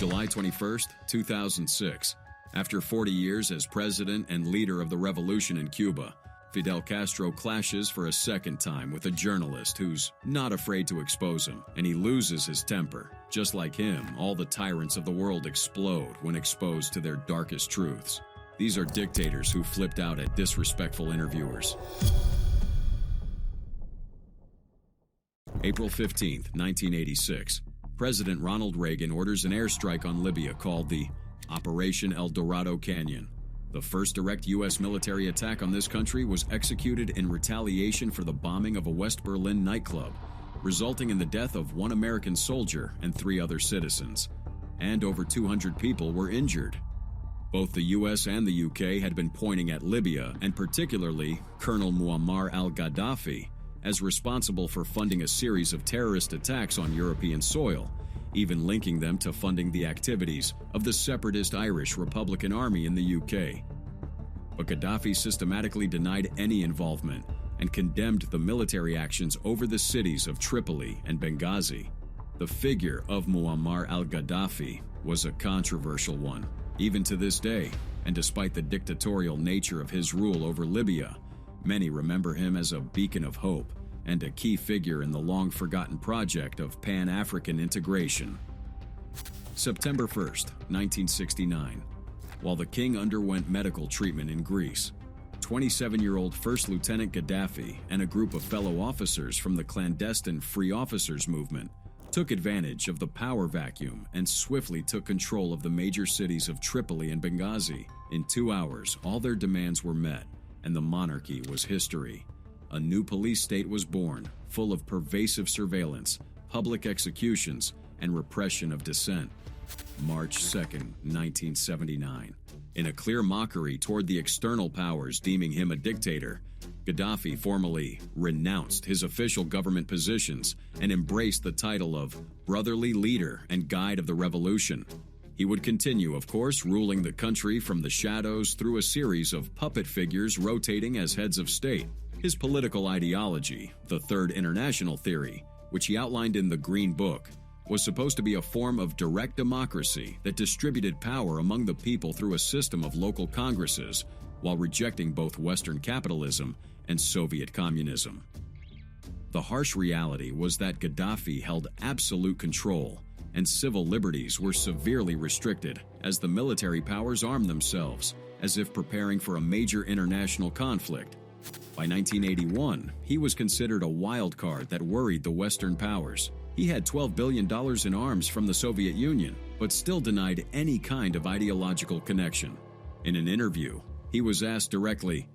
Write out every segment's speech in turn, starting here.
July 21, 2006. After 40 years as president and leader of the revolution in Cuba, Fidel Castro clashes for a second time with a journalist who's not afraid to expose him, and he loses his temper. Just like him, all the tyrants of the world explode when exposed to their darkest truths. These are dictators who flipped out at disrespectful interviewers. April 15, 1986. President Ronald Reagan orders an airstrike on Libya called the Operation El Dorado Canyon. The first direct U.S. military attack on this country was executed in retaliation for the bombing of a West Berlin nightclub, resulting in the death of one American soldier and 3 other citizens, and over 200 people were injured. Both the U.S. and the U.K. had been pointing at Libya, and particularly Colonel Muammar Gaddafi, as responsible for funding a series of terrorist attacks on European soil, even linking them to funding the activities of the separatist Irish Republican Army in the UK. But Gaddafi systematically denied any involvement and condemned the military actions over the cities of Tripoli and Benghazi. The figure of Muammar al-Gaddafi was a controversial one, even to this day, and despite the dictatorial nature of his rule over Libya, many remember him as a beacon of hope and a key figure in the long-forgotten project of Pan-African integration. September 1, 1969. While the king underwent medical treatment in Greece, 27-year-old First Lieutenant Gaddafi and a group of fellow officers from the clandestine Free Officers movement took advantage of the power vacuum and swiftly took control of the major cities of Tripoli and Benghazi. In 2 hours, all their demands were met, and the monarchy was history. A new police state was born, full of pervasive surveillance, public executions, and repression of dissent. March 2, 1979. In a clear mockery toward the external powers deeming him a dictator, Gaddafi formally renounced his official government positions and embraced the title of brotherly leader and guide of the revolution. He would continue, of course, ruling the country from the shadows through a series of puppet figures rotating as heads of state. His political ideology, the Third International Theory, which he outlined in the Green Book, was supposed to be a form of direct democracy that distributed power among the people through a system of local congresses, while rejecting both Western capitalism and Soviet communism. The harsh reality was that Gaddafi held absolute control, and civil liberties were severely restricted as the military powers armed themselves, as if preparing for a major international conflict. By 1981, he was considered a wild card that worried the Western powers. He had $12 billion in arms from the Soviet Union, but still denied any kind of ideological connection. In an interview, he was asked directly,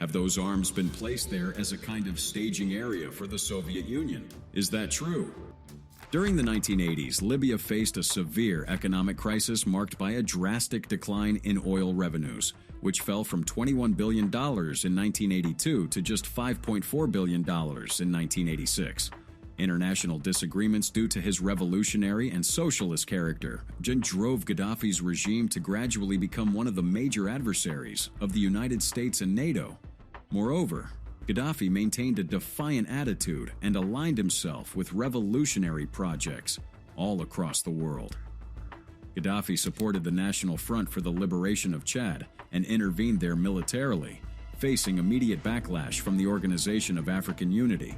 "Have those arms been placed there as a kind of staging area for the Soviet Union? Is that true?" During the 1980s, Libya faced a severe economic crisis marked by a drastic decline in oil revenues, which fell from $21 billion in 1982 to just $5.4 billion in 1986. International disagreements due to his revolutionary and socialist character drove Gaddafi's regime to gradually become one of the major adversaries of the United States and NATO. Moreover, Gaddafi maintained a defiant attitude and aligned himself with revolutionary projects all across the world. Gaddafi supported the National Front for the Liberation of Chad and intervened there militarily, facing immediate backlash from the Organization of African Unity.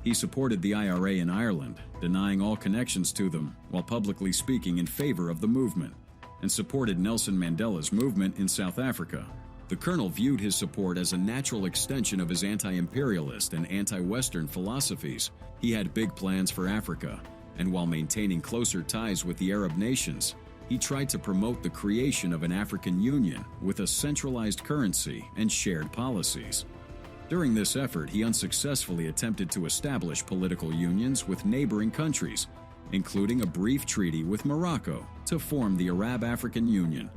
He supported the IRA in Ireland, denying all connections to them while publicly speaking in favor of the movement, and supported Nelson Mandela's movement in South Africa. The colonel viewed his support as a natural extension of his anti-imperialist and anti-Western philosophies. He had big plans for Africa, and while maintaining closer ties with the Arab nations, he tried to promote the creation of an African Union with a centralized currency and shared policies. During this effort, he unsuccessfully attempted to establish political unions with neighboring countries, including a brief treaty with Morocco to form the Arab-African Union,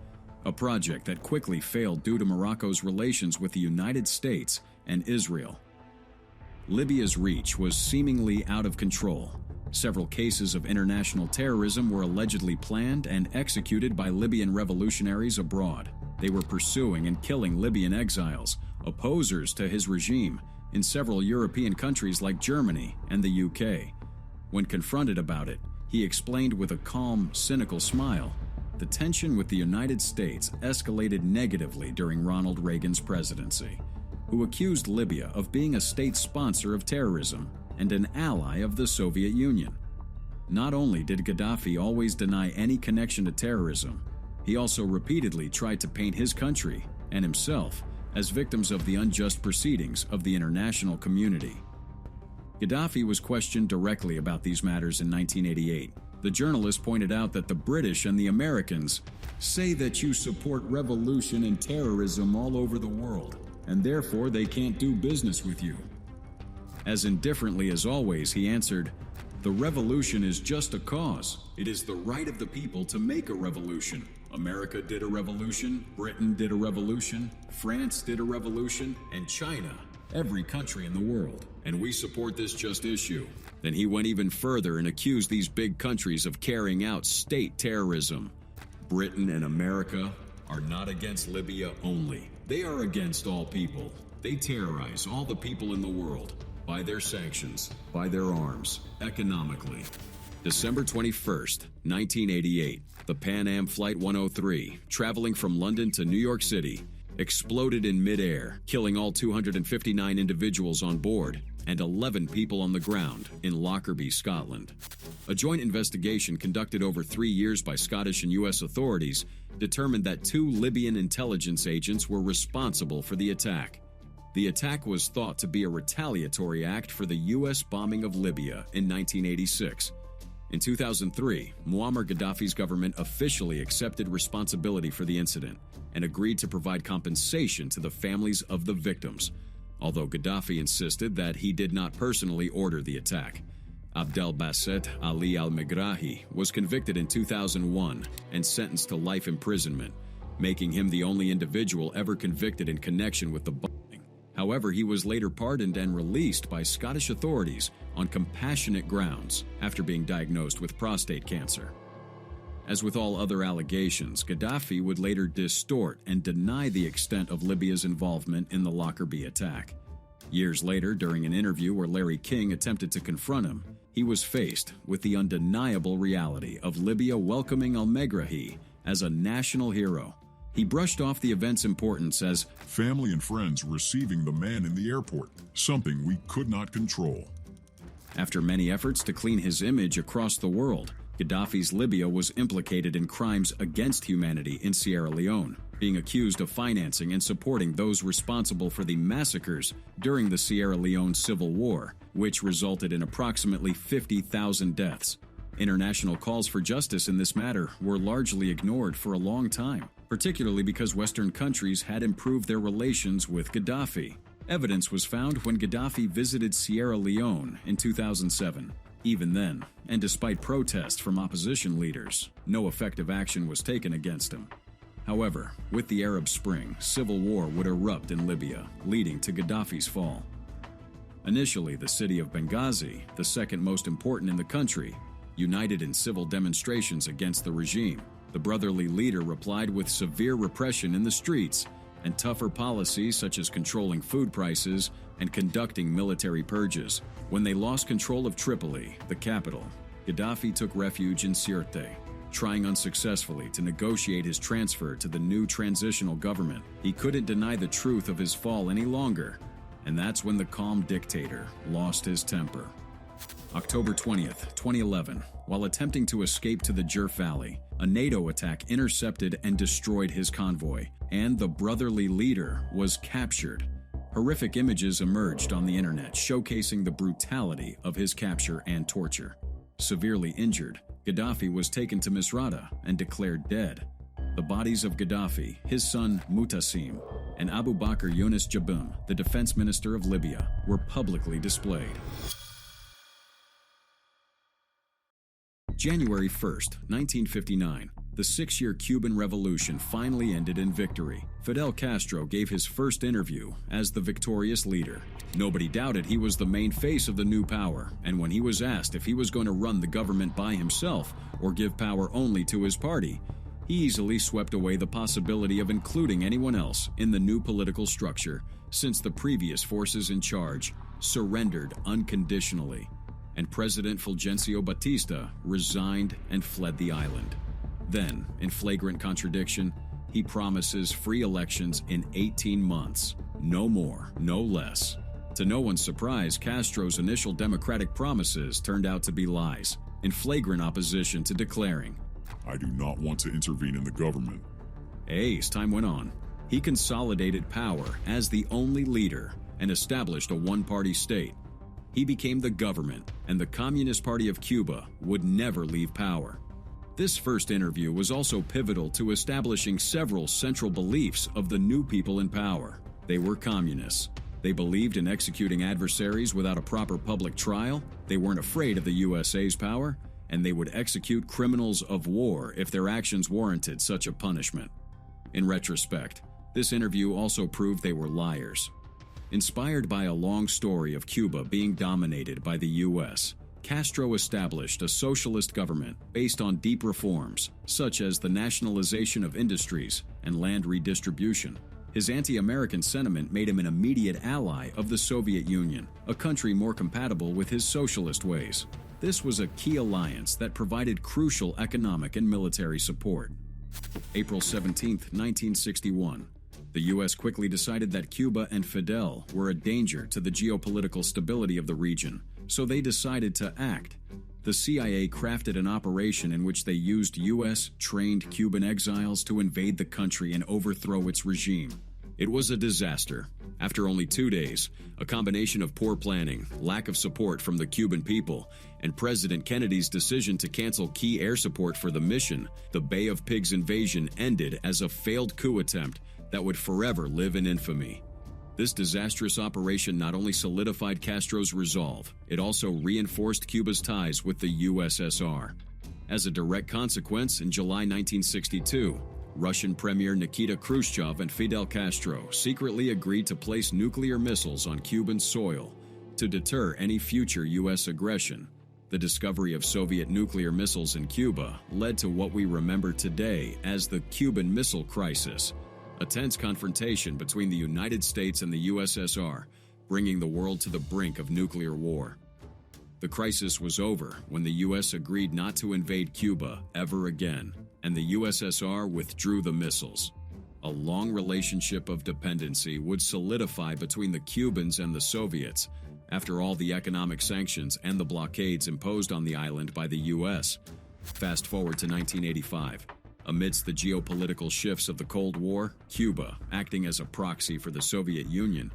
a project that quickly failed due to Morocco's relations with the United States and Israel. Libya's reach was seemingly out of control. Several cases of international terrorism were allegedly planned and executed by Libyan revolutionaries abroad. They were pursuing and killing Libyan exiles, opposers to his regime, in several European countries like Germany and the UK. When confronted about it, he explained with a calm, cynical smile, the tension with the United States escalated negatively during Ronald Reagan's presidency, who accused Libya of being a state sponsor of terrorism and an ally of the Soviet Union. Not only did Gaddafi always deny any connection to terrorism, he also repeatedly tried to paint his country and himself as victims of the unjust proceedings of the international community. Gaddafi was questioned directly about these matters in 1988. The journalist pointed out that the British and the Americans say that you support revolution and terrorism all over the world, and therefore they can't do business with you. As indifferently as always, he answered, "The revolution is just a cause. It is the right of the people to make a revolution. America did a revolution, Britain did a revolution, France did a revolution, and China, every country in the world. And we support this just issue." Then he went even further and accused these big countries of carrying out state terrorism. Britain and America are not against Libya only. They are against all people. They terrorize all the people in the world by their sanctions, by their arms, economically. December 21st, 1988, the Pan Am Flight 103, traveling from London to New York City, exploded in midair, killing all 259 individuals on board and 11 people on the ground in Lockerbie, Scotland. A joint investigation conducted over 3 years by Scottish and U.S. authorities determined that 2 Libyan intelligence agents were responsible for the attack. The attack was thought to be a retaliatory act for the U.S. bombing of Libya in 1986. In 2003, Muammar Gaddafi's government officially accepted responsibility for the incident and agreed to provide compensation to the families of the victims, although Gaddafi insisted that he did not personally order the attack. Abdelbasset Ali al-Megrahi was convicted in 2001 and sentenced to life imprisonment, making him the only individual ever convicted in connection with the bombing. However, he was later pardoned and released by Scottish authorities on compassionate grounds after being diagnosed with prostate cancer. As with all other allegations, Gaddafi would later distort and deny the extent of Libya's involvement in the Lockerbie attack. Years later, during an interview where Larry King attempted to confront him, he was faced with the undeniable reality of Libya welcoming al-Megrahi as a national hero. He brushed off the event's importance as family and friends receiving the man in the airport, something we could not control. After many efforts to clean his image across the world, Gaddafi's Libya was implicated in crimes against humanity in Sierra Leone, being accused of financing and supporting those responsible for the massacres during the Sierra Leone Civil War, which resulted in approximately 50,000 deaths. International calls for justice in this matter were largely ignored for a long time, particularly because Western countries had improved their relations with Gaddafi. Evidence was found when Gaddafi visited Sierra Leone in 2007. Even then, and despite protests from opposition leaders, no effective action was taken against him. However, with the Arab Spring, civil war would erupt in Libya, leading to Gaddafi's fall. Initially, the city of Benghazi, the second most important in the country, united in civil demonstrations against the regime. The brotherly leader replied with severe repression in the streets and tougher policies such as controlling food prices and conducting military purges. When they lost control of Tripoli, the capital, Gaddafi took refuge in Sirte, trying unsuccessfully to negotiate his transfer to the new transitional government. He couldn't deny the truth of his fall any longer, and that's when the calm dictator lost his temper. October 20th, 2011, while attempting to escape to the Jerf Valley, a NATO attack intercepted and destroyed his convoy, and the brotherly leader was captured. Horrific images emerged on the internet showcasing the brutality of his capture and torture. Severely injured, Gaddafi was taken to Misrata and declared dead. The bodies of Gaddafi, his son Mutassim, and Abu Bakr Yunus Jabboum, the defense minister of Libya, were publicly displayed. January 1st, 1959, the 6-year Cuban Revolution finally ended in victory. Fidel Castro gave his first interview as the victorious leader. Nobody doubted he was the main face of the new power, and when he was asked if he was going to run the government by himself or give power only to his party, he easily swept away the possibility of including anyone else in the new political structure, since the previous forces in charge surrendered unconditionally, and President Fulgencio Batista resigned and fled the island. Then, in flagrant contradiction, he promises free elections in 18 months. No more, no less. To no one's surprise, Castro's initial democratic promises turned out to be lies, in flagrant opposition to declaring, "I do not want to intervene in the government." As time went on, he consolidated power as the only leader and established a one-party state. He became the government, and the Communist Party of Cuba would never leave power. This first interview was also pivotal to establishing several central beliefs of the new people in power. They were communists. They believed in executing adversaries without a proper public trial, they weren't afraid of the USA's power, and they would execute criminals of war if their actions warranted such a punishment. In retrospect, this interview also proved they were liars. Inspired by a long story of Cuba being dominated by the U.S., Castro established a socialist government based on deep reforms, such as the nationalization of industries and land redistribution. His anti-American sentiment made him an immediate ally of the Soviet Union, a country more compatible with his socialist ways. This was a key alliance that provided crucial economic and military support. April 17, 1961. The U.S. quickly decided that Cuba and Fidel were a danger to the geopolitical stability of the region, so they decided to act. The CIA crafted an operation in which they used U.S.-trained Cuban exiles to invade the country and overthrow its regime. It was a disaster. After only 2 days, a combination of poor planning, lack of support from the Cuban people, and President Kennedy's decision to cancel key air support for the mission, the Bay of Pigs invasion ended as a failed coup attempt that would forever live in infamy. This disastrous operation not only solidified Castro's resolve, it also reinforced Cuba's ties with the USSR. As a direct consequence, in July 1962, Russian Premier Nikita Khrushchev and Fidel Castro secretly agreed to place nuclear missiles on Cuban soil to deter any future U.S. aggression. The discovery of Soviet nuclear missiles in Cuba led to what we remember today as the Cuban Missile Crisis, a tense confrontation between the United States and the USSR, bringing the world to the brink of nuclear war. The crisis was over when the U.S. agreed not to invade Cuba ever again, and the USSR withdrew the missiles. A long relationship of dependency would solidify between the Cubans and the Soviets after all the economic sanctions and the blockades imposed on the island by the U.S. Fast forward to 1985. Amidst the geopolitical shifts of the Cold War, Cuba, acting as a proxy for the Soviet Union,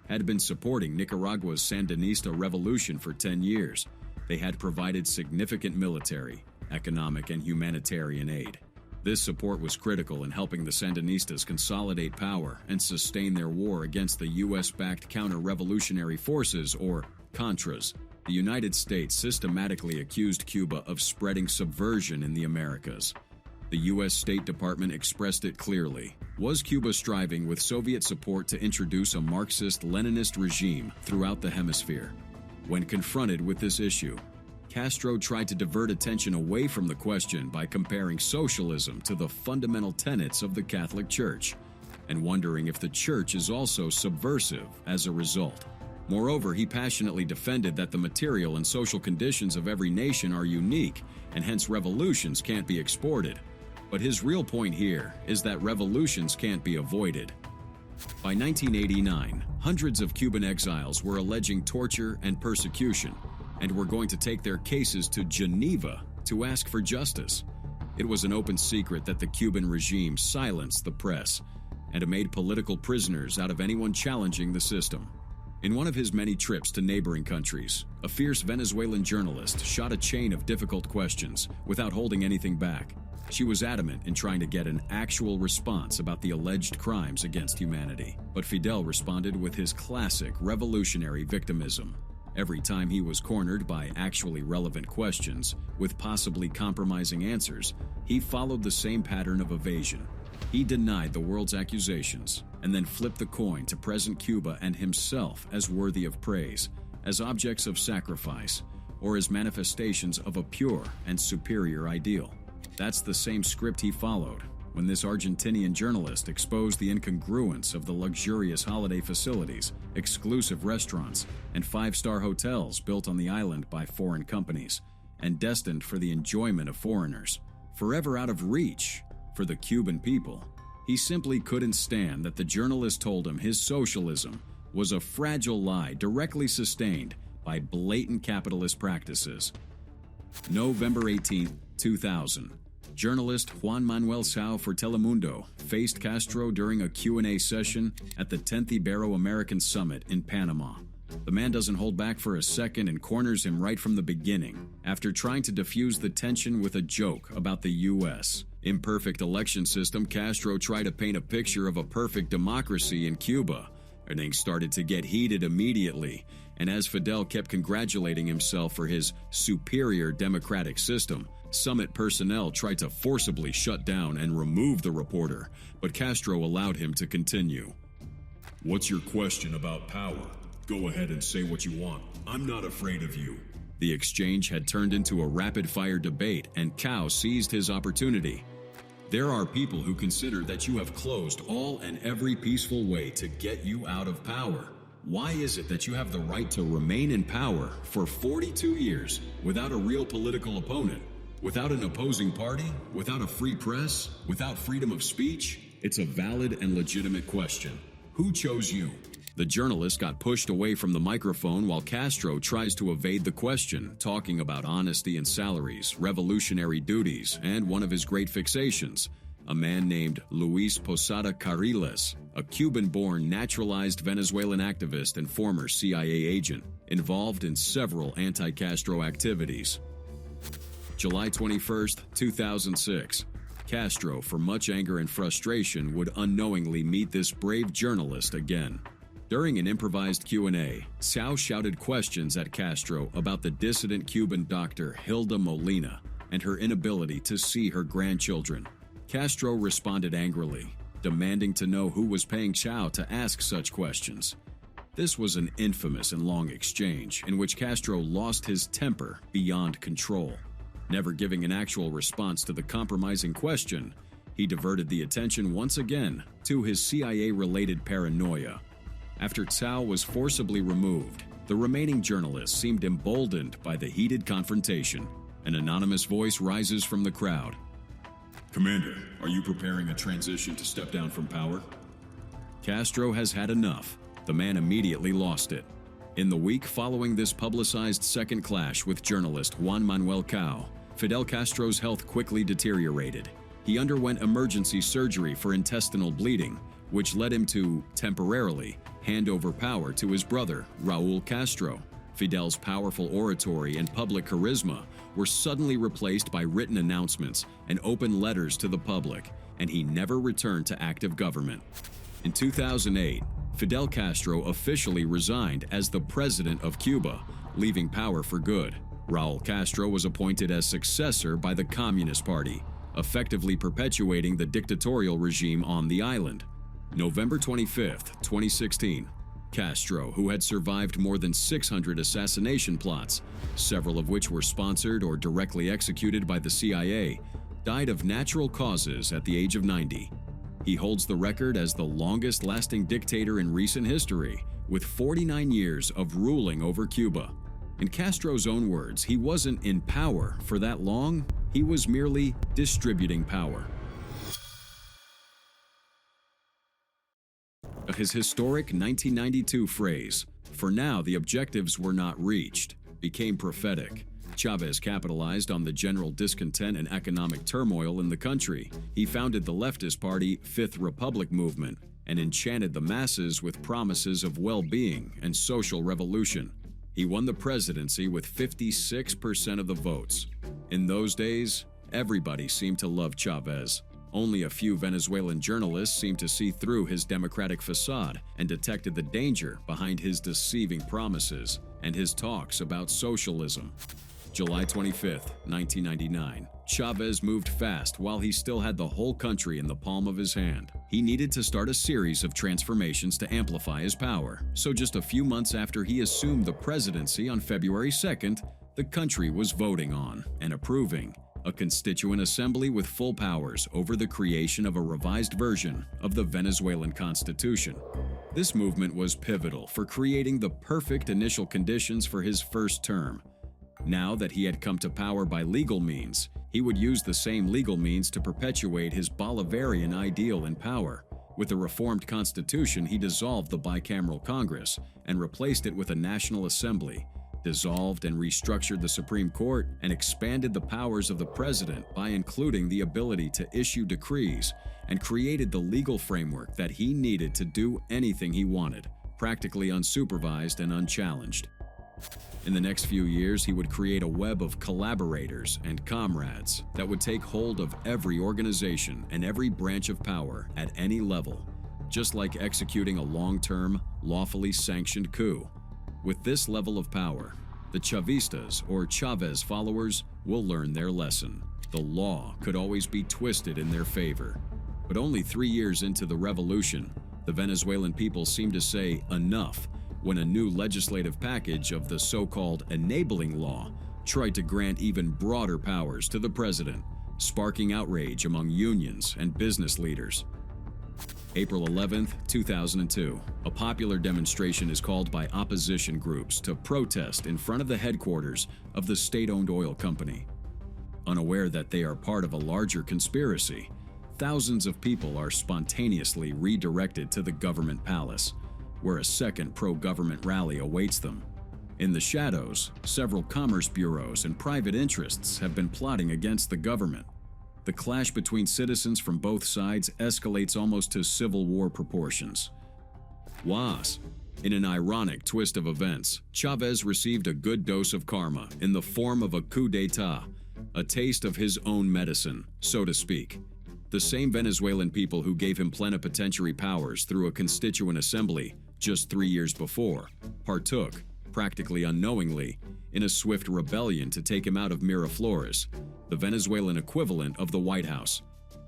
had been supporting Nicaragua's Sandinista revolution for 10 years. They had provided significant military, economic, and humanitarian aid. This support was critical in helping the Sandinistas consolidate power and sustain their war against the U.S.-backed counter-revolutionary forces, or Contras. The United States systematically accused Cuba of spreading subversion in the Americas. The U.S. State Department expressed it clearly. Was Cuba striving with Soviet support to introduce a Marxist-Leninist regime throughout the hemisphere? When confronted with this issue, Castro tried to divert attention away from the question by comparing socialism to the fundamental tenets of the Catholic Church, and wondering if the Church is also subversive as a result. Moreover, he passionately defended that the material and social conditions of every nation are unique, and hence revolutions can't be exported. But his real point here is that revolutions can't be avoided. By 1989, hundreds of Cuban exiles were alleging torture and persecution, and were going to take their cases to Geneva to ask for justice. It was an open secret that the Cuban regime silenced the press and made political prisoners out of anyone challenging the system. In one of his many trips to neighboring countries, a fierce Venezuelan journalist shot a chain of difficult questions without holding anything back. She was adamant in trying to get an actual response about the alleged crimes against humanity, but Fidel responded with his classic revolutionary victimism. Every time he was cornered by actually relevant questions with possibly compromising answers, he followed the same pattern of evasion. He denied the world's accusations and then flipped the coin to present Cuba and himself as worthy of praise, as objects of sacrifice, or as manifestations of a pure and superior ideal. That's the same script he followed when this Argentinian journalist exposed the incongruence of the luxurious holiday facilities, exclusive restaurants, and five-star hotels built on the island by foreign companies and destined for the enjoyment of foreigners. forever out of reach for the Cuban people. He simply couldn't stand that the journalist told him his socialism was a fragile lie directly sustained by blatant capitalist practices. November 18, 2000. Journalist Juan Manuel Sao for Telemundo faced Castro during a Q&A session at the 10th Ibero-American Summit in Panama. The man doesn't hold back for a second and corners him right from the beginning after trying to diffuse the tension with a joke about the U.S. imperfect election system. Castro tried to paint a picture of a perfect democracy in Cuba. Things started to get heated immediately, and as Fidel kept congratulating himself for his superior democratic system, summit personnel tried to forcibly shut down and remove the reporter, but Castro allowed him to continue. What's your question about power? Go ahead and say what you want. I'm not afraid of you. The exchange had turned into a rapid-fire debate, and Cao seized his opportunity. There are people who consider that you have closed all and every peaceful way to get you out of power. Why is it that you have the right to remain in power for 42 years without a real political opponent, without an opposing party, without a free press, without freedom of speech? It's a valid and legitimate question. Who chose you? The journalist got pushed away from the microphone while Castro tries to evade the question, talking about honesty and salaries, revolutionary duties, and one of his great fixations, a man named Luis Posada Carriles, a Cuban-born naturalized Venezuelan activist and former CIA agent, involved in several anti-Castro activities. July 21, 2006. Castro, for much anger and frustration, would unknowingly meet this brave journalist again. During an improvised Q&A, Cao shouted questions at Castro about the dissident Cuban doctor Hilda Molina and her inability to see her grandchildren. Castro responded angrily, demanding to know who was paying Cao to ask such questions. This was an infamous and long exchange in which Castro lost his temper beyond control. Never giving an actual response to the compromising question, he diverted the attention once again to his CIA-related paranoia. After Cao was forcibly removed, the remaining journalists seemed emboldened by the heated confrontation. An anonymous voice rises from the crowd. Commander, are you preparing a transition to step down from power? Castro has had enough. The man immediately lost it. In the week following this publicized second clash with journalist Juan Manuel Cao, Fidel Castro's health quickly deteriorated. He underwent emergency surgery for intestinal bleeding, which led him to, temporarily, hand over power to his brother, Raul Castro. Fidel's powerful oratory and public charisma were suddenly replaced by written announcements and open letters to the public, and he never returned to active government. In 2008, Fidel Castro officially resigned as the president of Cuba, leaving power for good. Raul Castro was appointed as successor by the Communist Party, effectively perpetuating the dictatorial regime on the island. November 25, 2016. Castro, who had survived more than 600 assassination plots, several of which were sponsored or directly executed by the CIA, died of natural causes at the age of 90. He holds the record as the longest-lasting dictator in recent history, with 49 years of ruling over Cuba. In Castro's own words, he wasn't in power for that long, he was merely distributing power. His historic 1992 phrase, "For now the objectives were not reached," became prophetic. Chavez capitalized on the general discontent and economic turmoil in the country. He founded the leftist party Fifth Republic movement and enchanted the masses with promises of well-being and social revolution. He won the presidency with 56% of the votes. In those days, everybody seemed to love Chavez. Only a few Venezuelan journalists seemed to see through his democratic facade and detected the danger behind his deceiving promises and his talks about socialism. July 25, 1999. Chavez moved fast while he still had the whole country in the palm of his hand. He needed to start a series of transformations to amplify his power. So just a few months after he assumed the presidency on February 2nd, the country was voting on and approving a constituent assembly with full powers over the creation of a revised version of the Venezuelan Constitution. This movement was pivotal for creating the perfect initial conditions for his first term. Now that he had come to power by legal means, He would use the same legal means to perpetuate his Bolivarian ideal in power. With the reformed constitution, he dissolved the bicameral Congress and replaced it with a National Assembly, dissolved and restructured the Supreme Court, and expanded the powers of the president by including the ability to issue decrees, and created the legal framework that he needed to do anything he wanted, practically unsupervised and unchallenged. In the next few years, he would create a web of collaborators and comrades that would take hold of every organization and every branch of power at any level, just like executing a long-term, lawfully sanctioned coup. With this level of power, the Chavistas or Chavez followers will learn their lesson. The law could always be twisted in their favor. But only 3 years into the revolution, the Venezuelan people seemed to say enough when a new legislative package of the so-called enabling law tried to grant even broader powers to the president, sparking outrage among unions and business leaders. April 11, 2002, a popular demonstration is called by opposition groups to protest in front of the headquarters of the state-owned oil company. Unaware that they are part of a larger conspiracy, thousands of people are spontaneously redirected to the government palace, where a second pro-government rally awaits them. In the shadows, several commerce bureaus and private interests have been plotting against the government. The clash between citizens from both sides escalates almost to civil war proportions. Was. In an ironic twist of events, Chavez received a good dose of karma in the form of a coup d'etat, a taste of his own medicine, so to speak. The same Venezuelan people who gave him plenipotentiary powers through a constituent assembly just 3 years before partook, practically unknowingly, in a swift rebellion to take him out of Miraflores, the Venezuelan equivalent of the White House.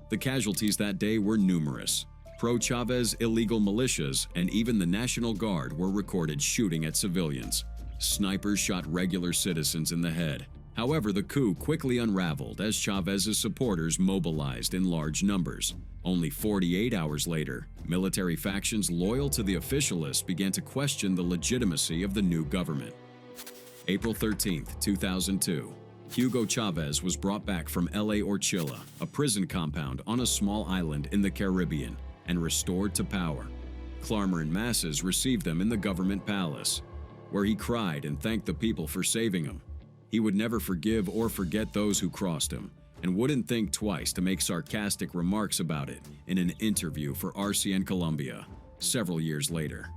The casualties that day were numerous. Pro-Chavez illegal militias and even the National Guard were recorded shooting at civilians. Snipers shot regular citizens in the head. However, the coup quickly unraveled as Chavez's supporters mobilized in large numbers. Only 48 hours later, military factions loyal to the officialists began to question the legitimacy of the new government. April 13, 2002. Hugo Chavez was brought back from La Orchilla, a prison compound on a small island in the Caribbean, and restored to power. Clamoring masses received them in the government palace, where he cried and thanked the people for saving him. He would never forgive or forget those who crossed him, and wouldn't think twice to make sarcastic remarks about it in an interview for RCN Colombia several years later.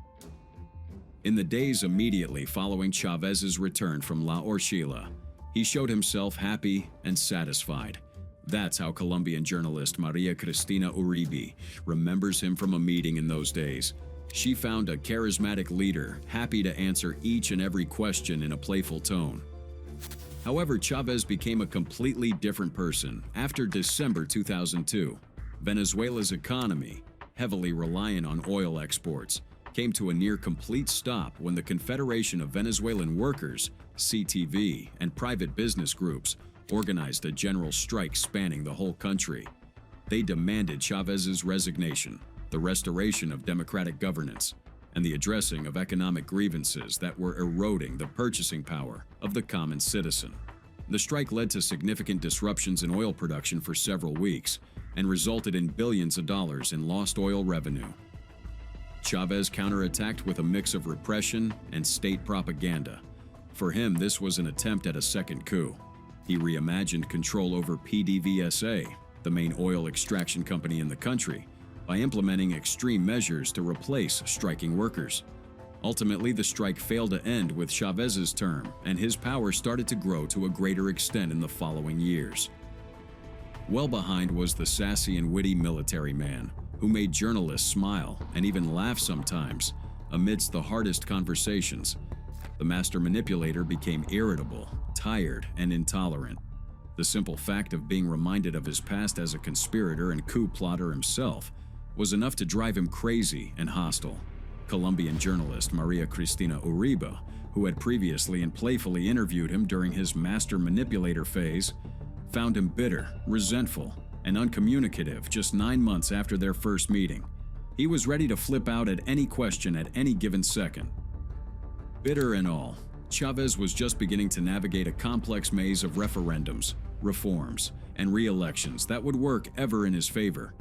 In the days immediately following Chavez's return from La Orchilla, he showed himself happy and satisfied. That's how Colombian journalist Maria Cristina Uribe remembers him from a meeting in those days. She found a charismatic leader, happy to answer each and every question in a playful tone. However, Chavez became a completely different person after December 2002. Venezuela's economy, heavily reliant on oil exports, came to a near-complete stop when the Confederation of Venezuelan Workers, CTV, and private business groups organized a general strike spanning the whole country. They demanded Chavez's resignation, the restoration of democratic governance, and the addressing of economic grievances that were eroding the purchasing power of the common citizen. The strike led to significant disruptions in oil production for several weeks and resulted in billions of dollars in lost oil revenue. Chavez counterattacked with a mix of repression and state propaganda. For him, this was an attempt at a second coup. He reimagined control over PDVSA, the main oil extraction company in the country, by implementing extreme measures to replace striking workers. Ultimately, the strike failed to end with Chavez's term, and his power started to grow to a greater extent in the following years. Well behind was the sassy and witty military man, who made journalists smile and even laugh sometimes amidst the hardest conversations. The master manipulator became irritable, tired, and intolerant. The simple fact of being reminded of his past as a conspirator and coup plotter himself was enough to drive him crazy and hostile. Colombian journalist Maria Cristina Uribe, who had previously and playfully interviewed him during his master manipulator phase, found him bitter, resentful, and uncommunicative just 9 months after their first meeting. He was ready to flip out at any question at any given second. Bitter and all, Chavez was just beginning to navigate a complex maze of referendums, reforms, and re-elections that would work ever in his favor.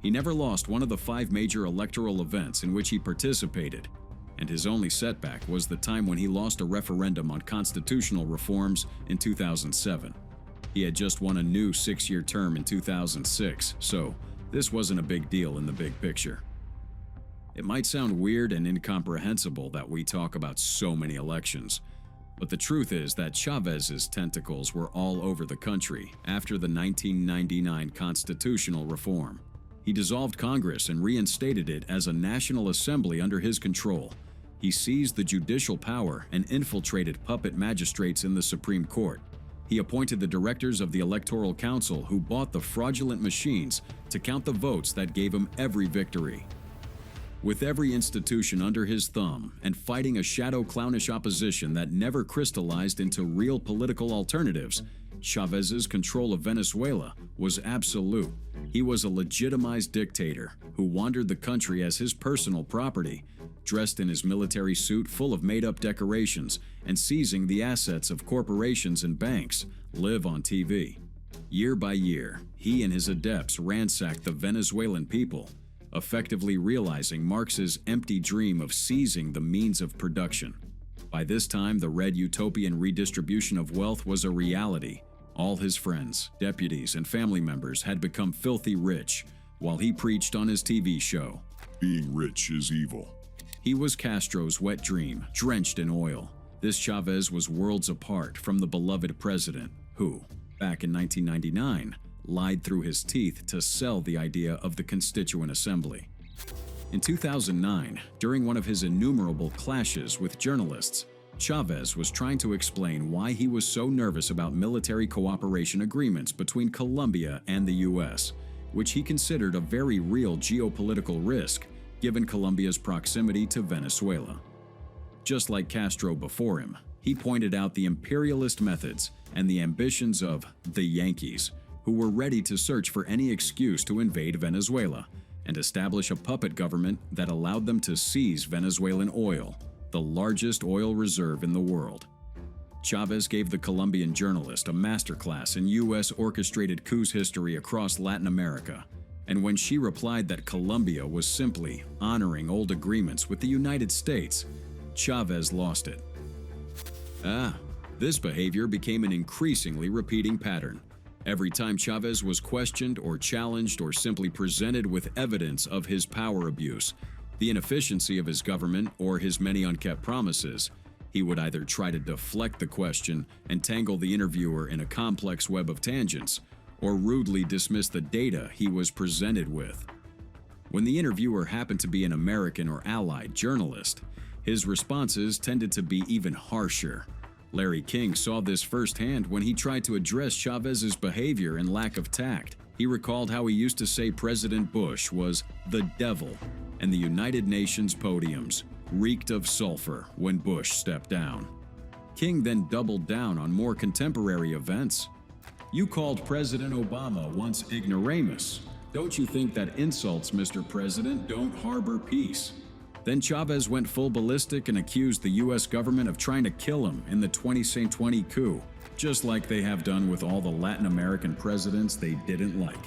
He never lost one of the 5 major electoral events in which he participated, and his only setback was the time when he lost a referendum on constitutional reforms in 2007. He had just won a new 6-year term in 2006, so this wasn't a big deal in the big picture. It might sound weird and incomprehensible that we talk about so many elections, but the truth is that Chavez's tentacles were all over the country after the 1999 constitutional reform. He dissolved Congress and reinstated it as a national assembly under his control. He seized the judicial power and infiltrated puppet magistrates in the Supreme Court. He appointed the directors of the Electoral Council who bought the fraudulent machines to count the votes that gave him every victory. With every institution under his thumb and fighting a shadow clownish opposition that never crystallized into real political alternatives, Chavez's control of Venezuela was absolute. He was a legitimized dictator who wandered the country as his personal property, dressed in his military suit full of made-up decorations and seizing the assets of corporations and banks, live on TV. Year by year, he and his adepts ransacked the Venezuelan people, effectively realizing Marx's empty dream of seizing the means of production. By this time, the red utopian redistribution of wealth was a reality. All his friends, deputies, and family members had become filthy rich, while he preached on his TV show, Being rich is evil. He was Castro's wet dream, drenched in oil. This Chavez was worlds apart from the beloved president, who, back in 1999, lied through his teeth to sell the idea of the Constituent Assembly. In 2009, during one of his innumerable clashes with journalists, Chavez was trying to explain why he was so nervous about military cooperation agreements between Colombia and the U.S., which he considered a very real geopolitical risk given Colombia's proximity to Venezuela. Just like Castro before him, he pointed out the imperialist methods and the ambitions of the Yankees, who were ready to search for any excuse to invade Venezuela and establish a puppet government that allowed them to seize Venezuelan oil, the largest oil reserve in the world. Chavez gave the Colombian journalist a masterclass in U.S. orchestrated coups history across Latin America, and when she replied that Colombia was simply honoring old agreements with the United States, Chavez lost it. This behavior became an increasingly repeating pattern. Every time Chavez was questioned or challenged or simply presented with evidence of his power abuse, the inefficiency of his government, or his many unkept promises, he would either try to deflect the question and tangle the interviewer in a complex web of tangents, or rudely dismiss the data he was presented with. When the interviewer happened to be an American or allied journalist, his responses tended to be even harsher. Larry King saw this firsthand when he tried to address Chavez's behavior and lack of tact. He recalled how he used to say President Bush was the devil, and the United Nations podiums reeked of sulfur when Bush stepped down. King then doubled down on more contemporary events. You called President Obama once ignoramus. Don't you think that insults, Mr. President, don't harbor peace? Then Chavez went full ballistic and accused the U.S. government of trying to kill him in the 2020 coup, just like they have done with all the Latin American presidents they didn't like.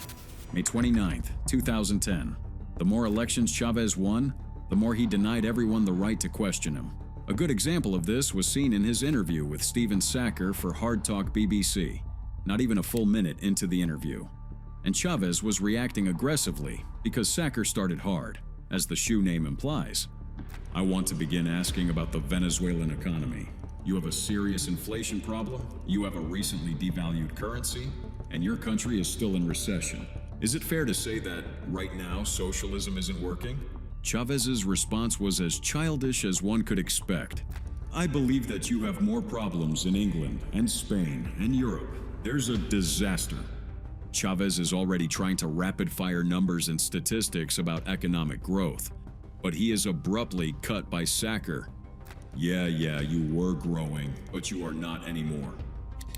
May 29, 2010. The more elections Chavez won, the more he denied everyone the right to question him. A good example of this was seen in his interview with Stephen Sacker for Hard Talk BBC, not even a full minute into the interview. And Chavez was reacting aggressively because Sacker started hard, as the shoe name implies. I want to begin asking about the Venezuelan economy. You have a serious inflation problem, you have a recently devalued currency, and your country is still in recession. Is it fair to say that right now socialism isn't working? Chavez's response was as childish as one could expect. I believe that you have more problems in England and Spain and Europe. There's a disaster. Chavez is already trying to rapid-fire numbers and statistics about economic growth, but he is abruptly cut by Sacker. Yeah, you were growing, but you are not anymore.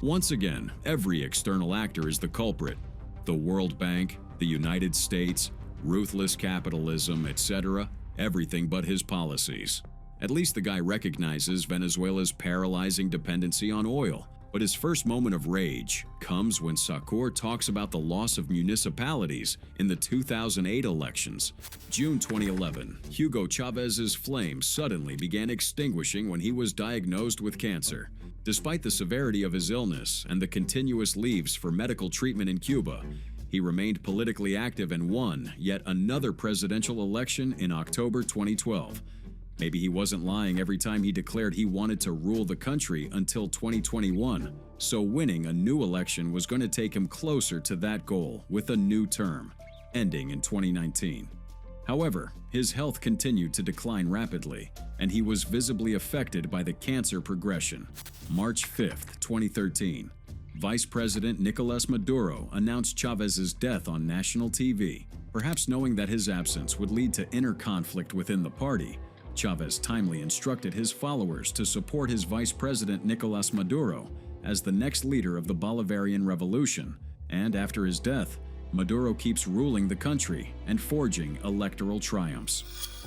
Once again, every external actor is the culprit. The World Bank, the United States, ruthless capitalism, etc., everything but his policies. At least the guy recognizes Venezuela's paralyzing dependency on oil. But his first moment of rage comes when Sarkozy talks about the loss of municipalities in the 2008 elections. June 2011, Hugo Chavez's flame suddenly began extinguishing when he was diagnosed with cancer. Despite the severity of his illness and the continuous leaves for medical treatment in Cuba, he remained politically active and won yet another presidential election in October 2012. Maybe he wasn't lying every time he declared he wanted to rule the country until 2021, so winning a new election was going to take him closer to that goal with a new term, ending in 2019. However, his health continued to decline rapidly, and he was visibly affected by the cancer progression. March 5, 2013, Vice President Nicolas Maduro announced Chavez's death on national TV. Perhaps knowing that his absence would lead to inner conflict within the party, Chavez timely instructed his followers to support his vice president Nicolas Maduro as the next leader of the Bolivarian Revolution, and after his death, Maduro keeps ruling the country and forging electoral triumphs.